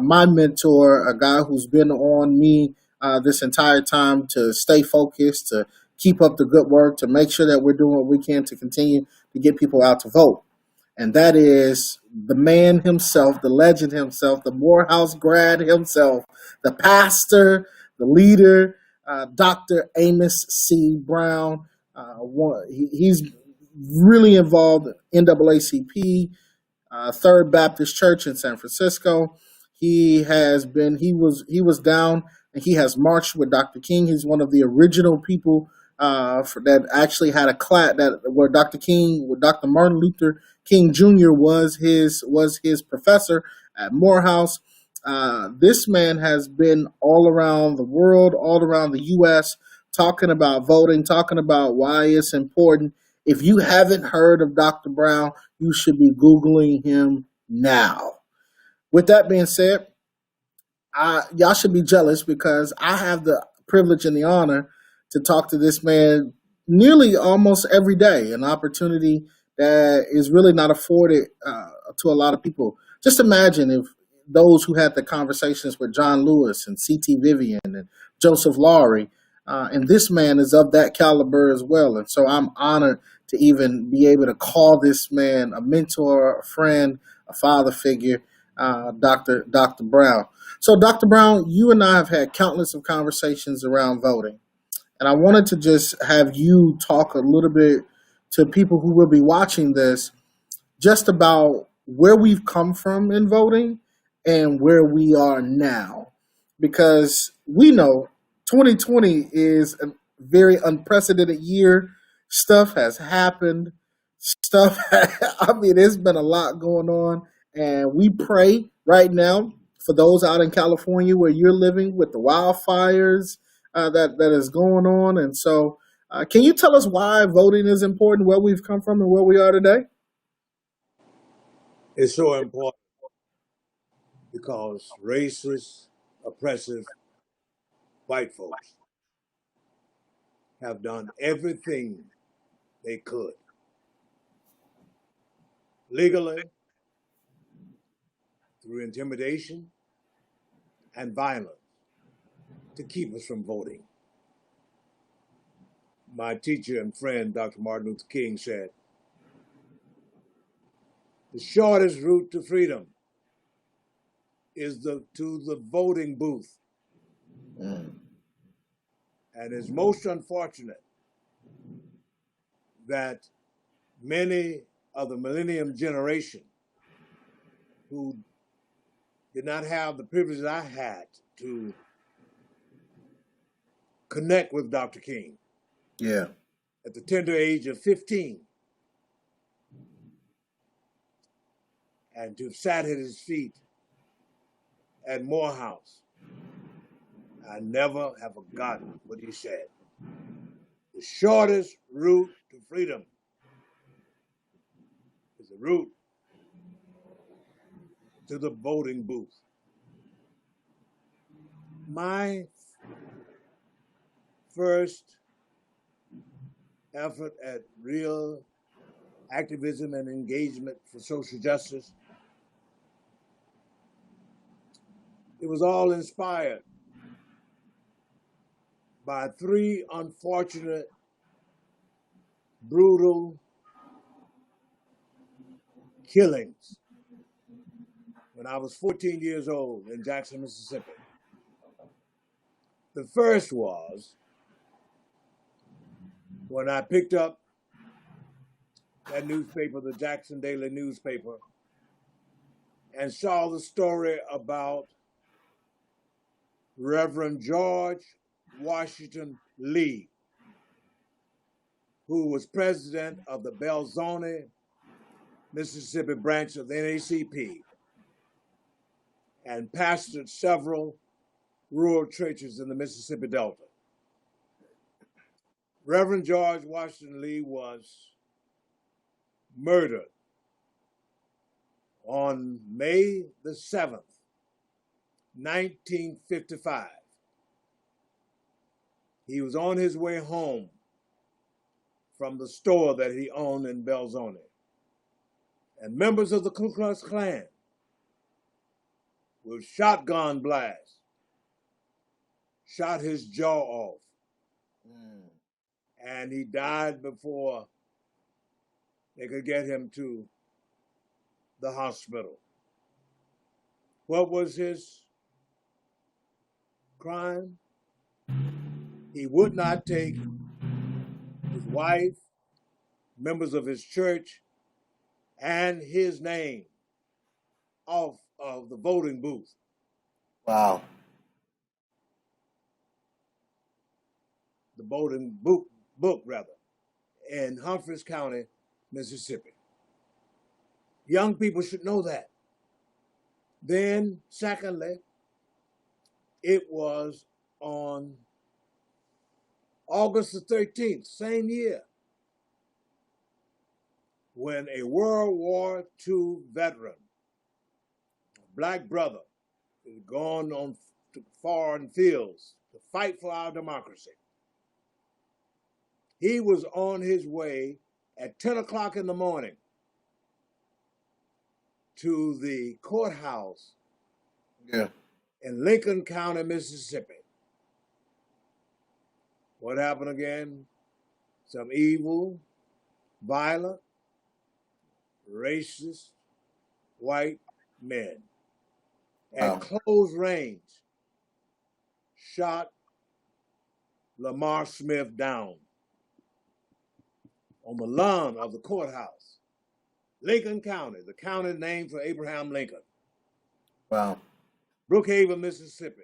my mentor, a guy who's been on me this entire time to stay focused, to keep up the good work, to make sure that we're doing what we can to continue to get people out to vote. And that is the man himself, the legend himself, the Morehouse grad himself, the pastor, the leader, Dr. Amos C. Brown. He's really involved in NAACP, Third Baptist Church in San Francisco. He was down and he has marched with Dr. King. He's one of the original people that actually had a class that where Dr. Martin Luther King Jr. was his professor at Morehouse. This man has been all around the world, all around the U.S., talking about voting, talking about why it's important. If you haven't heard of Dr. Brown, you should be Googling him now. With that being said, y'all should be jealous because I have the privilege and the honor to talk to this man nearly almost every day, an opportunity that is really not afforded to a lot of people. Just imagine if those who had the conversations with John Lewis and C.T. Vivian and Joseph Laurie, and this man is of that caliber as well. And so I'm honored to even be able to call this man a mentor, a friend, a father figure, Dr. Brown. So, Dr. Brown, you and I have had countless of conversations around voting. And I wanted to just have you talk a little bit to people who will be watching this just about where we've come from in voting and where we are now. Because we know 2020 is a very unprecedented year. Stuff has happened. I mean, there's been a lot going on. And we pray right now for those out in California where you're living with the wildfires that is going on. And so, can you tell us why voting is important, where we've come from, and where we are today? It's so important because racist, oppressive white folks have done everything they could, legally, through intimidation and violence, to keep us from voting. My teacher and friend, Dr. Martin Luther King, said, the shortest route to freedom is to the voting booth. Mm. And it's most unfortunate that many of the millennium generation who did not have the privilege I had to connect with Dr. King Yeah. at the tender age of 15 and to have sat at his feet at Morehouse. I never have forgotten what he said. The shortest route to freedom is the route to the voting booth. My first effort at real activism and engagement for social justice, it was all inspired by three unfortunate, brutal killings when I was 14 years old in Jackson, Mississippi. The first was when I picked up that newspaper, the Jackson Daily newspaper, and saw the story about Reverend George Washington Lee, who was president of the Belzoni, Mississippi branch of the NAACP and pastored several rural churches in the Mississippi Delta. Reverend George Washington Lee was murdered on May the 7th, 1955. He was on his way home from the store that he owned in Belzoni. And members of the Ku Klux Klan with shotgun blast, shot his jaw off, and he died before they could get him to the hospital. What was his crime? He would not take his wife, members of his church, and his name off of the voting booth. Wow. The voting book rather, in Humphreys County, Mississippi. Young people should know that. Then, secondly, it was on August the 13th, same year, when a World War II veteran, a black brother, is gone on to foreign fields to fight for our democracy. He was on his way at 10 o'clock in the morning to the courthouse in Lincoln County, Mississippi. What happened again? Some evil, violent, racist, white men at close range shot Lamar Smith down on the lawn of the courthouse. Lincoln County, the county named for Abraham Lincoln. Wow. Brookhaven, Mississippi.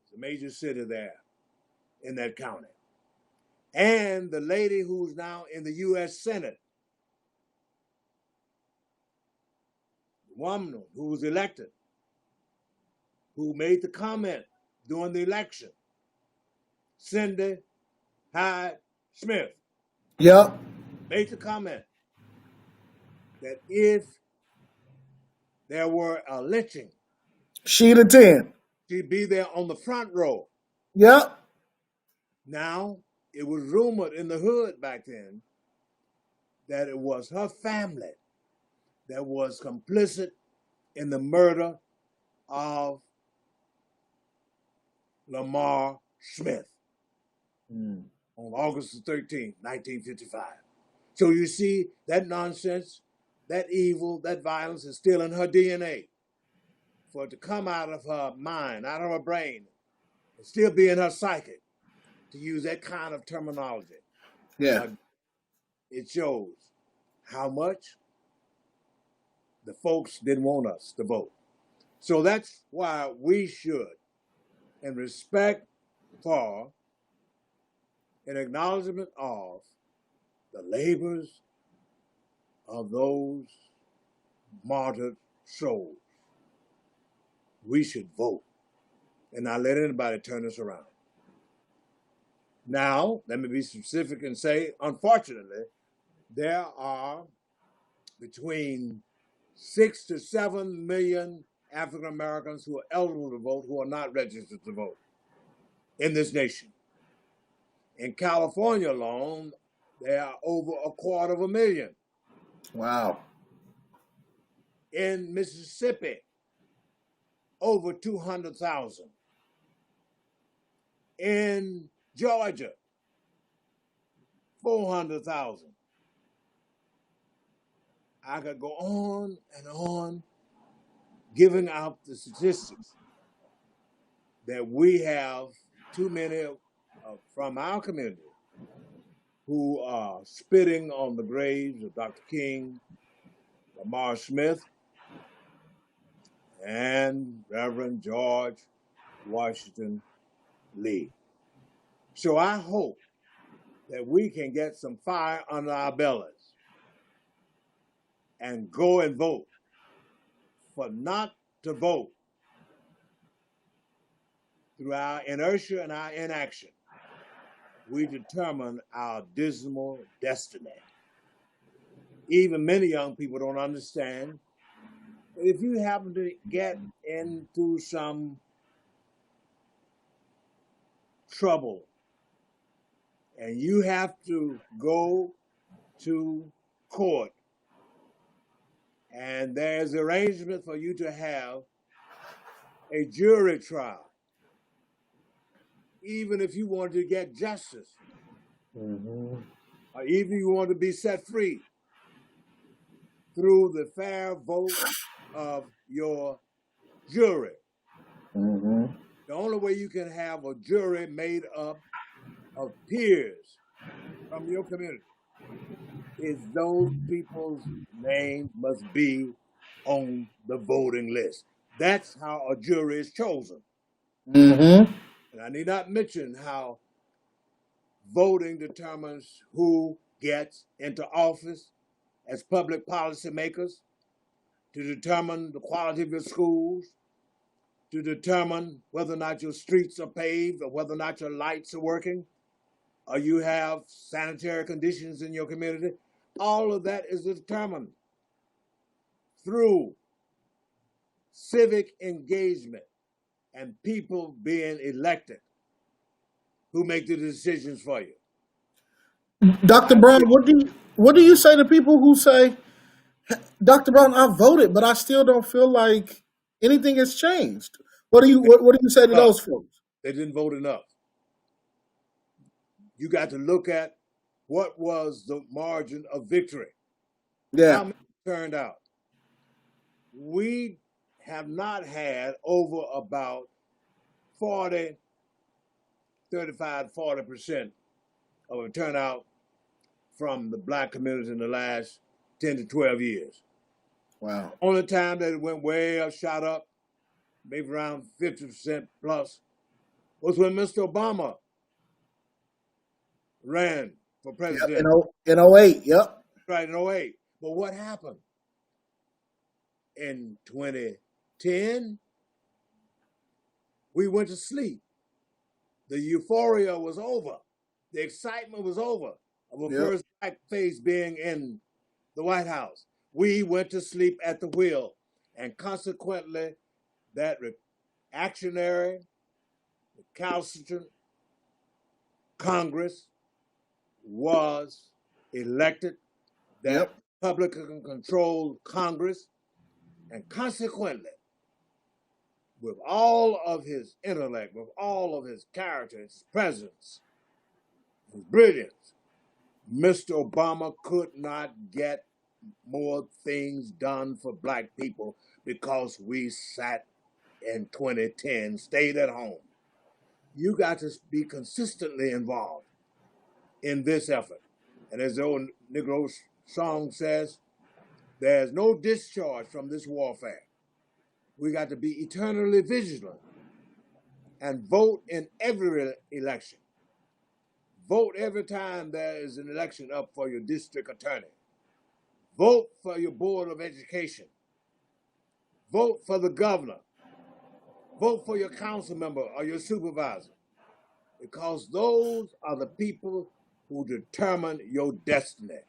It's a major city there in that county. And the lady who's now in the U.S. Senate, the woman who was elected, who made the comment during the election, Cindy Hyde Smith. Yep. Made the comment that if there were a lynching, she'd attend. she'd be there on the front row. Yep. Now, it was rumored in the hood back then that it was her family that was complicit in the murder of Lamar Smith on August the 13th, 1955. So you see, that nonsense, that evil, that violence is still in her DNA. For it to come out of her mind, out of her brain, and still be in her psyche, to use that kind of terminology. Yeah. It shows how much the folks didn't want us to vote. So that's why we should, in respect for, in acknowledgement of the labors of those martyred souls, we should vote and not let anybody turn us around. Now, let me be specific and say, unfortunately, there are between 6 to 7 million African Americans who are eligible to vote who are not registered to vote in this nation. In California alone, there are over 250,000. Wow. In Mississippi, over 200,000. In Georgia, 400,000. I could go on and on giving out the statistics that we have too many from our community who are spitting on the graves of Dr. King, Lamar Smith, and Reverend George Washington Lee. So I hope that we can get some fire under our bellies and go and vote. For not to vote through our inertia and our inaction, we determine our dismal destiny. Even many young people don't understand. If you happen to get into some trouble and you have to go to court and there's arrangement for you to have a jury trial, even if you wanted to get justice, Mm-hmm. or even if you want to be set free through the fair vote of your jury. Mm-hmm. The only way you can have a jury made up of peers from your community is those people's names must be on the voting list. That's how a jury is chosen. Mm-hmm. And I need not mention how voting determines who gets into office as public policy makers, to determine the quality of your schools, to determine whether or not your streets are paved or whether or not your lights are working, or you have sanitary conditions in your community. All of that is determined through civic engagement and people being elected who make the decisions for you. Dr. I Brown, think what do you say to people who say, Dr. Brown, I voted, but I still don't feel like anything has changed? What do you say to those folks? they didn't vote enough. You got to look at what was the margin of victory, Yeah. how many turned out. We have not had over about 40, 35, 40% of a turnout from the black community in the last 10 to 12 years. Wow. Only time that it went way up, shot up, maybe around 50% plus, was when Mr. Obama ran for Yep. president, In '08. Yep. right, in '08. But what happened? In 2010, we went to sleep. The euphoria was over. The excitement was over of a Yep. first black face being in the White House. We went to sleep at the wheel. And consequently, that reactionary, recalcitrant Congress was elected, that Yep. Republican controlled Congress, and consequently, with all of his intellect, with all of his character, his presence, his brilliance, Mr. Obama could not get more things done for black people because we sat in 2010, stayed at home. You got to be consistently involved in this effort. And as the old Negro song says, there's no discharge from this warfare. We got to be eternally vigilant and vote in every election. Vote every time there is an election up for your district attorney. Vote for your board of education. Vote for the governor. Vote for your council member or your supervisor, because those are the people who determine your destiny.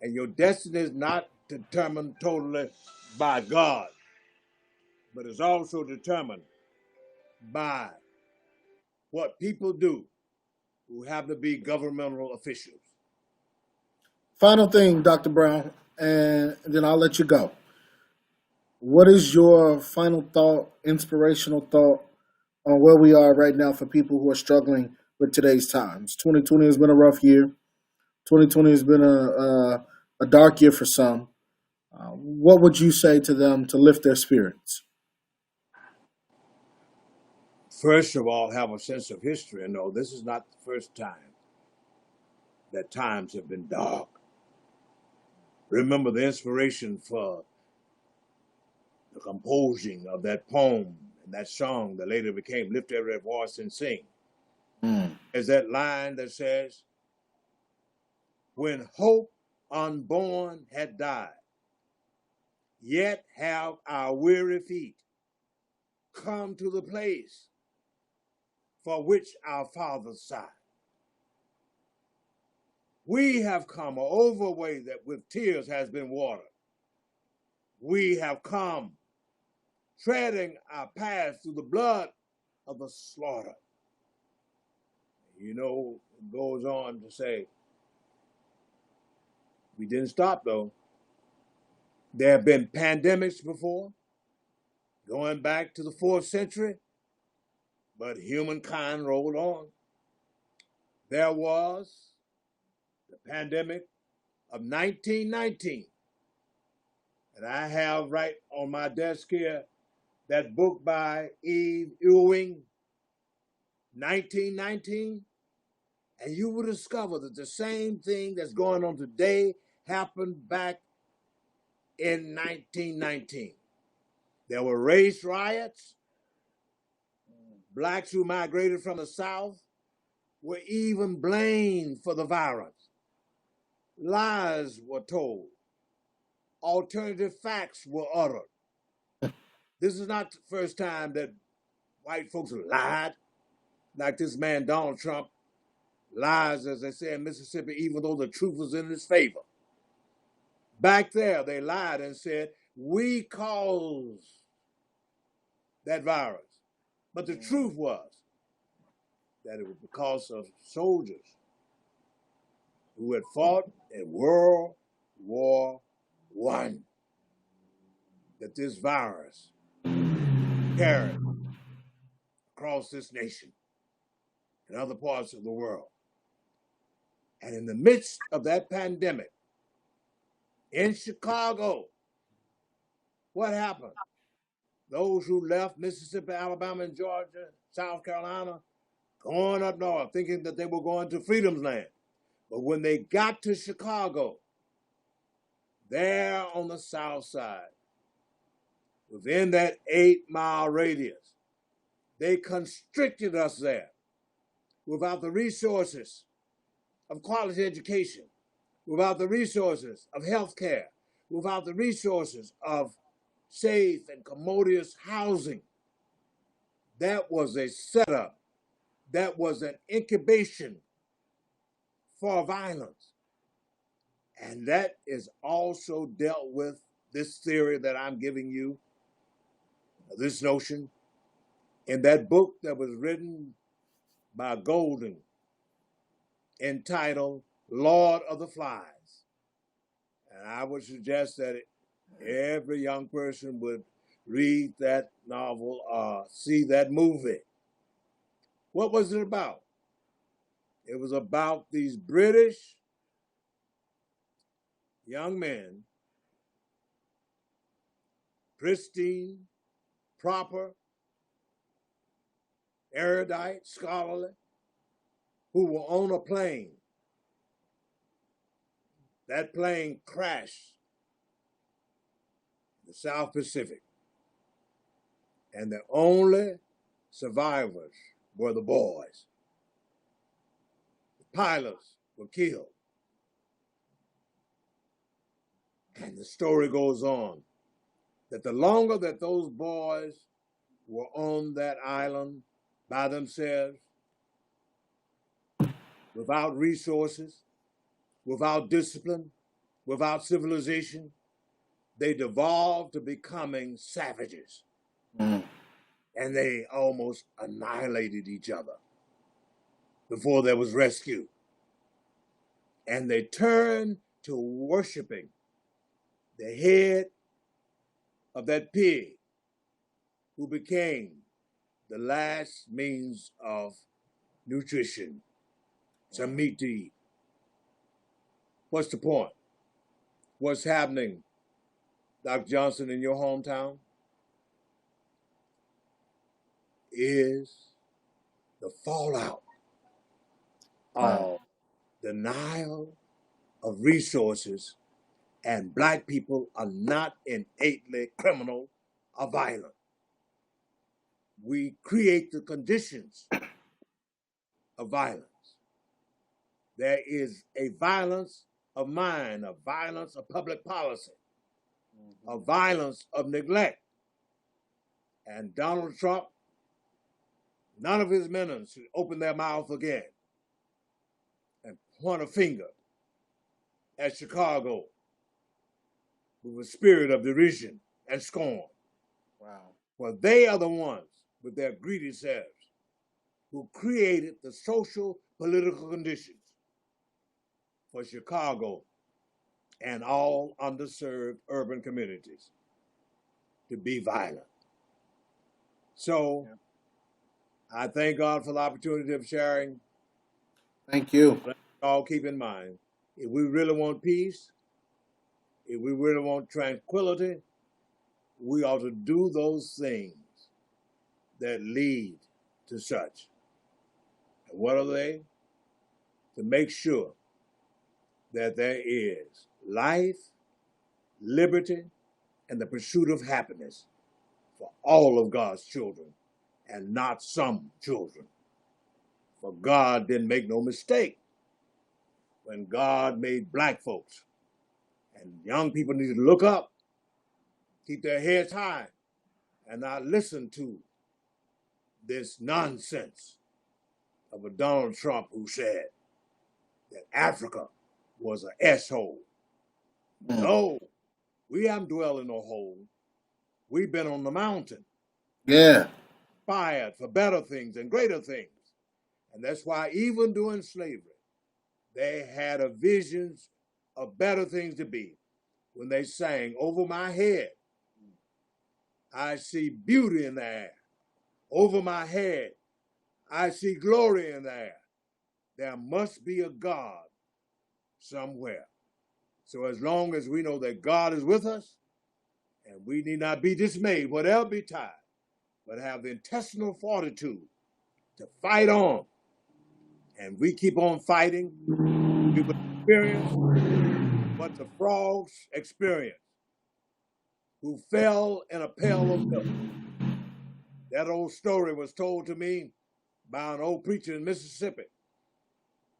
And your destiny is not determined totally by God, but is also determined by what people do who happen to be governmental officials. Final thing, Dr. Brown, and then I'll let you go. What is your final thought, inspirational thought on where we are right now for people who are struggling with today's times? 2020 has been a rough year. 2020 has been a dark year for some. What would you say to them to lift their spirits? First of all, have a sense of history and know this is not the first time that times have been dark. Remember the inspiration for the composing of that poem and that song that later became Lift Every Voice and Sing. Mm. Is that line that says, when hope unborn had died, yet have our weary feet come to the place for which our fathers sighed. We have come over a way that with tears has been watered. We have come treading our path through the blood of the slaughter. You know, it goes on to say, we didn't stop though. There have been pandemics before. going back to the 4th century, but humankind rolled on. There was the pandemic of 1919. And I have right on my desk here that book by Eve Ewing, 1919. And you will discover that the same thing that's going on today happened back in 1919. There were race riots. Blacks who migrated from the South were even blamed for the violence. Lies were told. Alternative facts were uttered. This is not the first time that white folks lied, like this man Donald Trump lies, as they say in Mississippi, even though the truth was in his favor. Back there, they lied and said, we caused that virus. But the truth was that it was because of soldiers who had fought in World War I that this virus carried across this nation and other parts of the world. And in the midst of that pandemic, in Chicago, what happened? Those who left Mississippi, Alabama, and Georgia, South Carolina, going up north, thinking that they were going to Freedom's Land. But when they got to Chicago, there on the south side, within that 8-mile radius, they constricted us there without the resources of quality education, without the resources of health care, without the resources of safe and commodious housing. That was a setup. That was an incubation for violence. And that is also dealt with this theory that I'm giving you, this notion, in that book that was written by Golding entitled Lord of the Flies. And I would suggest that every young person would read that novel or see that movie. What was it about? It was about these British young men, pristine, proper, erudite, scholarly, who were on a plane. That plane crashed in the South Pacific. And the only survivors were the boys. The pilots were killed. And the story goes on that the longer that those boys were on that island by themselves, without resources, without discipline, without civilization, they devolved to becoming savages. And they almost annihilated each other before there was rescue. And they turned to worshiping the head of that pig who became the last means of nutrition, some meat to eat. What's the point? What's happening, Dr. Johnson, in your hometown is the fallout of denial of resources, and Black people are not innately criminal or violent. We create the conditions of violence. There is a violence of mind, a violence of public policy, a violence of neglect. And Donald Trump, none of his minions should open their mouth again and point a finger at Chicago with a spirit of derision and scorn. Wow. For they are the ones with their greedy selves who created the social political conditions for Chicago and all underserved urban communities to be violent. So I thank God for the opportunity of sharing. Thank you. Let's all keep in mind, if we really want peace, if we really want tranquility, we ought to do those things that lead to such. And what are they? To make sure that there is life, liberty, and the pursuit of happiness for all of God's children and not some children. For God didn't make no mistake when God made black folks. And young people need to look up, keep their heads high, and not listen to this nonsense of a Donald Trump who said that Africa was an S-hole. No, we haven't dwelled in a hole. We've been on the mountain, Yeah. fired for better things and greater things. And that's why even during slavery, they had a visions of better things to be. When they sang, over my head, I see beauty in the air. Over my head, I see glory in the air. There must be a God somewhere. So as long as we know that God is with us, and we need not be dismayed, whatever betide, but have the intestinal fortitude to fight on. And we keep on fighting, we will experience what the frogs experienced, who fell in a pail of milk. That old story was told to me by an old preacher in Mississippi,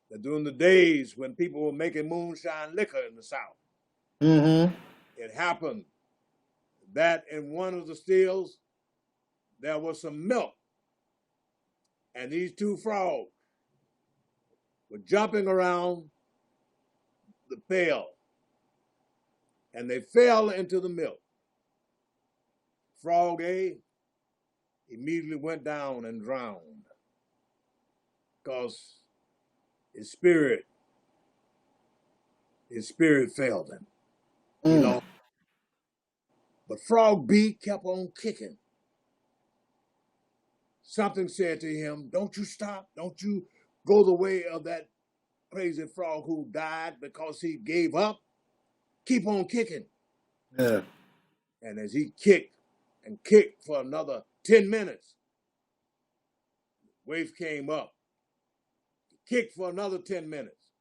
that during the days when people were making moonshine liquor in the South, it happened that in one of the stills, there was some milk. And these two frogs were jumping around the pail, and they fell into the milk. Frog A immediately went down and drowned because his spirit failed him. He lost. But Frog B kept on kicking. Something said to him, don't you stop. Don't you go the way of that crazy frog who died because he gave up. Keep on kicking. Yeah. And as he kicked and kicked for another 10 minutes, Waif came up. He kicked for another 10 minutes.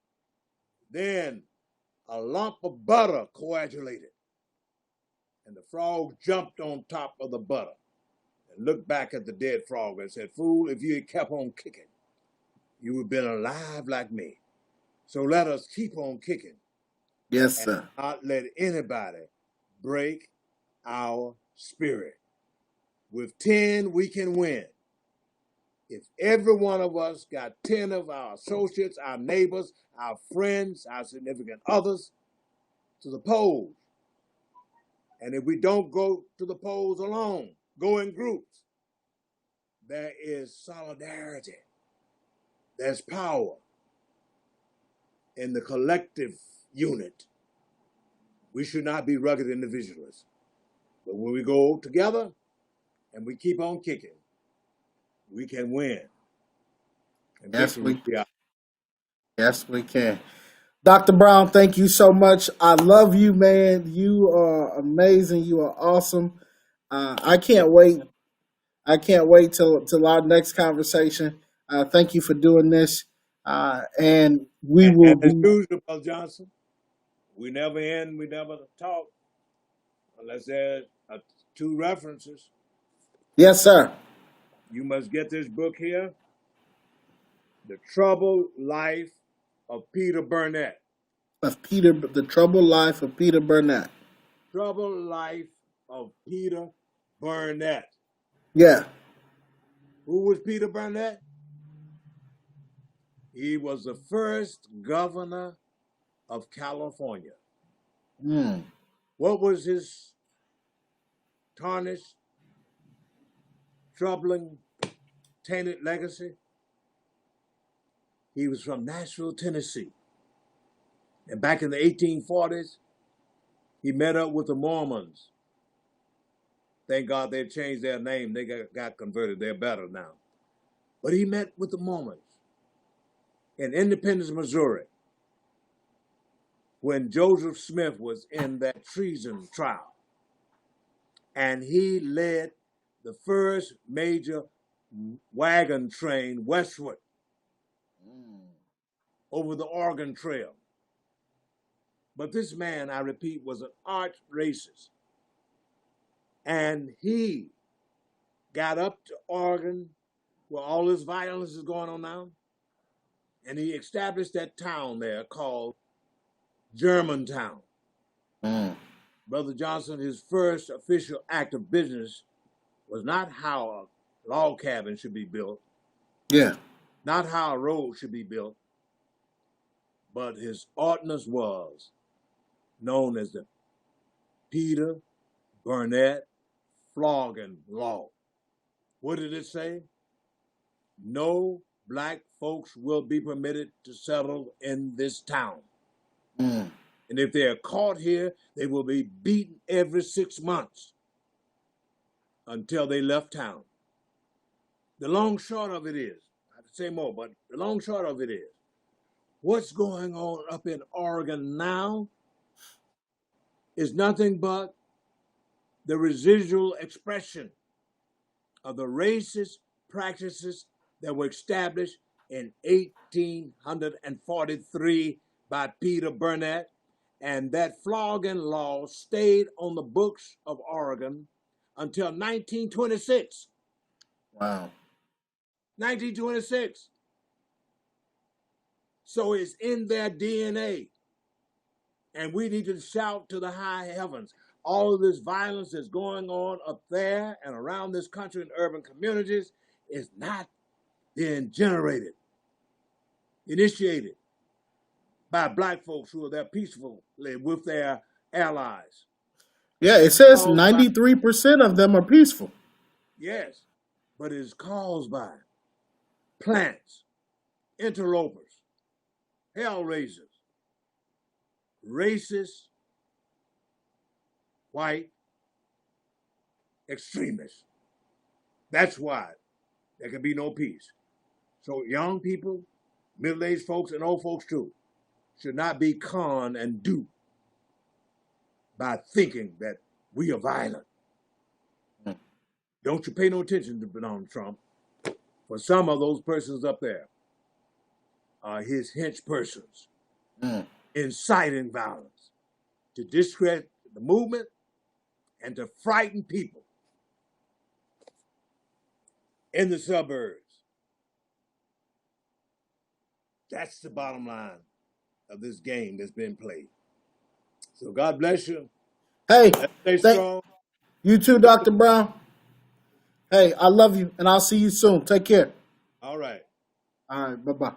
Then a lump of butter coagulated. And the frog jumped on top of the butter and looked back at the dead frog and said, fool, if you had kept on kicking, you would have been alive like me. So let us keep on kicking. Yes, And sir. not let anybody break our spirit. With 10, we can win. If every one of us got 10 of our associates, our neighbors, our friends, our significant others to the polls, and if we don't go to the polls alone, go in groups, there is solidarity. There's power in the collective unit. We should not be rugged individualists. But when we go together and we keep on kicking, we can win. And Yes, victory will we be ours. yes we can. Dr. Brown, thank you so much. I love you, man. You are amazing. You are awesome. I can't wait. I can't wait till our next conversation. Thank you for doing this, and we will And as be. usual, Brother Johnson, we never end, we never talk unless there's two references. Yes, sir. You must get this book here, The Troubled Life of Peter Burnett. Of Peter, the troubled life of Peter Burnett. Troubled Life of Peter Burnett. Yeah. Who was Peter Burnett? He was the first governor of California. Mm. What was his tarnished, troubling, tainted legacy? He was from Nashville, Tennessee. And back in the 1840s, he met up with the Mormons Thank God they changed their name. They got converted. They're better now. But he met with the Mormons in Independence, Missouri, when Joseph Smith was in that treason trial. And he led the first major wagon train westward over the Oregon Trail. But this man, I repeat, was an arch racist. And he got up to Oregon, where all this violence is going on now, and he established that town there called Germantown. Brother Johnson, his first official act of business was not how a log cabin should be built, not how a road should be built, but his ordinance was known as the Peter Burnett flogging law. What did it say? No black folks will be permitted to settle in this town. And if they are caught here, they will be beaten every 6 months until they left town. The long short of it is, I could say more, but the long short of it is, what's going on up in Oregon now is nothing but the residual expression of the racist practices that were established in 1843 by Peter Burnett. And that flogging law stayed on the books of Oregon until 1926. Wow. 1926. So it's in their DNA. And we need to shout to the high heavens. All of this violence that's going on up there and around this country in urban communities is not being initiated by black folks who are there peacefully with their allies. Yeah, it says 93% of them are peaceful. Yes, but it's caused by plants, interlopers, hellraisers, racist, white extremists. That's why there can be no peace. So young people, middle-aged folks, and old folks too, should not be conned and duped by thinking that we are violent. Don't you pay no attention to Donald Trump. For some of those persons up there are his hench persons, inciting violence to discredit the movement and to frighten people in the suburbs. That's the bottom line of this game that's been played. So God bless you. Hey, stay strong. You too, Dr. Brown. Hey, I love you, and I'll see you soon. Take care. All right. All right, bye-bye.